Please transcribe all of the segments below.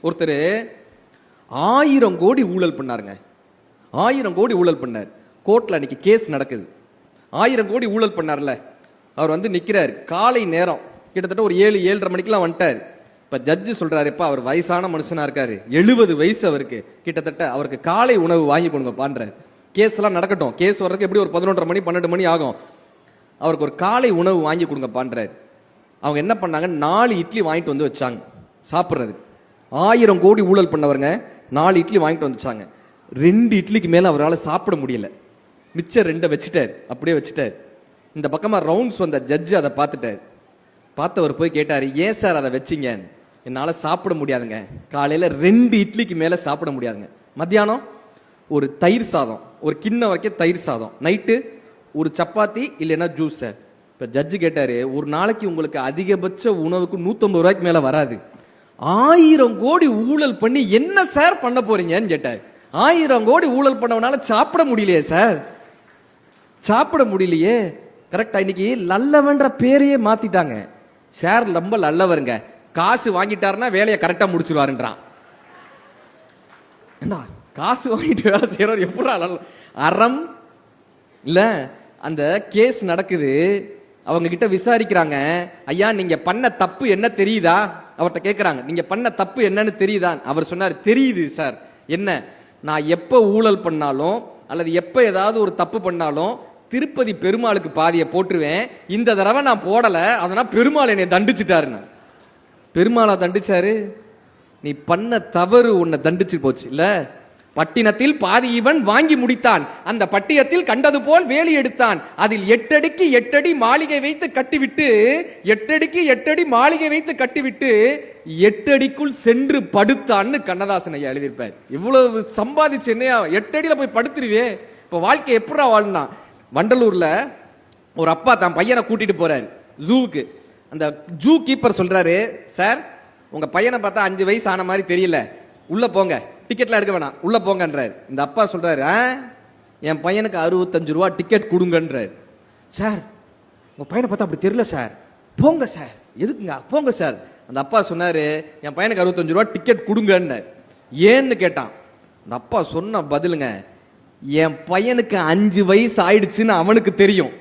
ஒருத்தர் 1000 கோடி ஊழல் பண்ணாருங்க. 1000 கோடி ஊழல் பண்ணார். கோர்ட்ல அன்னைக்கு கேஸ் நடக்குது. 1000 கோடி ஊழல் பண்ணார்ல, அவர் வந்து நிக்கிறார். காலை நேரம் கிட்டத்தட்ட ஒரு 7-7:30 மணிக்கெல்லாம் வந்துட்டார். இப்ப ஜட்ஜு சொல்றாரு, இப்ப அவர் வயசான மனுஷனா இருக்காரு, 70 வயசு அவருக்கு, கிட்டத்தட்ட அவருக்கு காலை உணவு வாங்கி கொடுங்க பான்றார். கேஸ் எல்லாம் நடக்கட்டும், கேஸ் வர்றதுக்கு எப்படி ஒரு 11:30 மணி 12 மணி ஆகும். அவருக்கு ஒரு காலை உணவு வாங்கி கொடுங்க பான்றார். அவங்க என்ன பண்ணாங்க, 4 இட்லி வாங்கிட்டு வந்து வச்சாங்க சாப்பிட்றது. 1000 கோடி ஊழல் பண்ணவருங்க 4 இட்லி வாங்கிட்டு வந்துச்சாங்க. 2 இட்லிக்கு மேல அவரால் சாப்பிட முடியல. மிச்சம் 2 வச்சுட்டார், அப்படியே வச்சுட்டார். இந்த பக்கமா ரவுண்ட்ஸ் வந்த ஜட்ஜு அதை பார்த்துட்டார். பார்த்தவர் போய் கேட்டாரு, ஏன் சார் அதை வச்சிங்க? என்னால சாப்பிட முடியாதுங்க, காலையில 2 இட்லிக்கு மேல சாப்பிட முடியாதுங்க. மத்தியானம் ஒரு தயிர் சாதம், ஒரு கிண்ணம் வரைக்கும் தயிர் சாதம், நைட்டு ஒரு சப்பாத்தி இல்லைன்னா ஜூஸ் சார். இப்ப ஜட்ஜு கேட்டாரு, ஒரு நாளைக்கு உங்களுக்கு அதிகபட்ச உணவுக்கு 150 ரூபாய்க்கு மேல வராது, 1000 கோடி ஊழல் பண்ணி என்ன சார் பண்ண போறீங்கன்னு கேட்டார். 1000 கோடி ஊழல் பண்ணவனால சாப்பிட முடியலையே சார், சாப்பிட முடியலையே. கரெக்டா, இன்னைக்கு நல்லவன்ற பேரையே மாத்திட்டாங்க. சார் ரொம்ப நல்லவருங்க, காசு வாங்கிட்டாருன்னா வேலையை கரெக்டா முடிச்சிருவாருன்றான். என்ன காசு வாங்கிட்டு வேலை செய்யறவர் எப்படி அறம் இல்ல? அந்த கேஸ் நடக்குது, அவங்க கிட்ட விசாரிக்கிறாங்க. ஐயா நீங்க பண்ண தப்பு என்ன தெரியுதா? அவர்கிட்ட கேட்கிறாங்க, நீங்க பண்ண தப்பு என்னன்னு தெரியுதா? அவர் சொன்னார், தெரியுது சார். என்ன? நான் எப்ப ஊழல் பண்ணாலும் அல்லது எப்ப ஏதாவது ஒரு தப்பு பண்ணாலும் திருப்பதி பெருமாளுக்கு பாதியை போட்டுருவேன். இந்த தடவை நான் போடல, அதனால பெருமாள் என்னை தண்டிச்சுட்டாருன்னு. பெருமாளா தண்டிச்சாரு? நீ பண்ண தவறு உன்னை தண்டிச்சு போச்சு இல்ல. பட்டினத்தில் பாதி இவன் வாங்கி முடித்தான், அந்த பட்டியத்தில் கண்டது போல் வேலி எடுத்தான், அதில் 8 அடிக்கு 8 அடி மாளிகை வைத்து கட்டிவிட்டு 8 அடிக்கு 8 அடி மாளிகை வைத்து கட்டிவிட்டு 8 அடிக்குள் சென்று படுத்தான்னு கண்ணதாசன் ஐயா எழுதியிருப்பார். இவ்வளவு சம்பாதிச்சு என்னையா 8 அடியில போய் படுத்துருவே? இப்ப வாழ்க்கை எப்படா வாழ்ந்தான்? வண்டலூர்ல ஒரு அப்பா தான் பையனை கூட்டிட்டு போறாரு ஜூவுக்கு. அந்த ஜூ கீப்பர் சொல்றாரு, சார் உங்க பையனை பார்த்தா 5 வயசு ஆன மாதிரி தெரியல, உள்ள போங்க, டிக்கெட்லாம் எடுக்க வேணாம், உள்ள போங்கன்றாரு. இந்த அப்பா சொல்றாரு, என் பையனுக்கு 65 ரூபா டிக்கெட் கொடுங்கன்றாரு. சார் உங்க பையனை பார்த்தா அப்படி தெரியல சார், போங்க சார். எதுக்குங்க? போங்க சார். அந்த அப்பா சொன்னாரு, என் பையனுக்கு 65 ரூபா டிக்கெட் கொடுங்கன்னு. ஏன்னு கேட்டான். அந்த அப்பா சொன்ன பதிலுங்க, என் பையனுக்கு 5 வயசு ஆயிடுச்சுன்னு அவனுக்கு தெரியும்,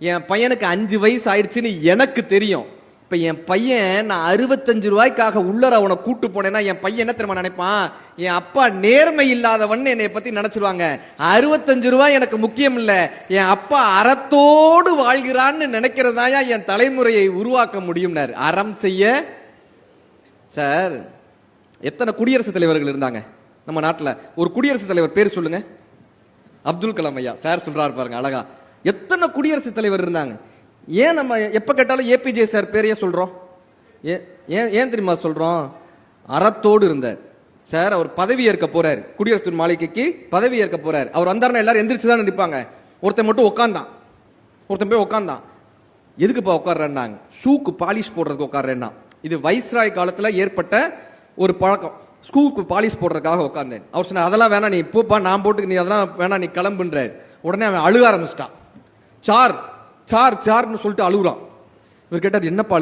என் பையனுக்கு 5 வயசு ஆயிடுச்சுன்னு எனக்கு தெரியும். இப்ப என் பையன் நான் 65 ரூபாய்க்காக உள்ளர அவனை கூட்டு போனேன்னா என் பையன் என்ன தெரியுமா நினைப்பான்? என் அப்பா நேர்மை இல்லாதவன் என்னை பத்தி நினைச்சிருவாங்க. 65 ரூபாய் எனக்கு முக்கியம் இல்ல, என் அப்பா அறத்தோடு வாழ்கிறான்னு நினைக்கிறதாயா என் தலைமுறையை உருவாக்க முடியும். அறம் செய்ய. சார் எத்தனை குடியரசுத் தலைவர்கள் இருந்தாங்க நம்ம நாட்டில்? ஒரு குடியரசுத் தலைவர் பேர் சொல்லுங்க. அப்துல் கலாம் ஐயா. சார் சொல்றாரு பாருங்க அழகா, எத்தனை குடியரசுத் தலைவர் இருந்தாங்க. ஏன் நம்ம எப்ப கேட்டாலும் ஏபிஜே சார் பேரையே சொல்றோம்? ஏன் தெரியுமா சொல்றோம்? அறத்தோடு இருந்தார் சார். அவர் பதவி ஏற்க போறாரு, குடியரசு மாளிகைக்கு பதவி ஏற்க போறாரு. அவர் வந்தாருன்னா எல்லாரும் எந்திரிச்சு தான் நிற்பாங்க. ஒருத்தன் மட்டும் உட்காந்தான், ஒருத்தன் போய் உட்காந்தான். எதுக்குப்பா உட்கார்றாங்க? ஷூக்கு பாலிஷ் போடுறதுக்கு உட்கார்றேன்னா. இது வைஸ்ராய் காலத்துல ஏற்பட்ட ஒரு பழக்கம். ஸ்கூலுக்கு பாலிஷ் போடுறதுக்காக உட்கார்ந்தேன். அவர் சொன்ன, அதெல்லாம் வேணா, நீ போப்பா, நான் போட்டுக்கு, நீ அதெல்லாம் வேணா, நீ கிளம்புன்றார். உடனே அவன் அழுக ஆரம்பிச்சிட்டான். சார் சார் சார்னு சொல்லிட்டு அழுகுறான். இவர் கேட்டார், என்னப்பா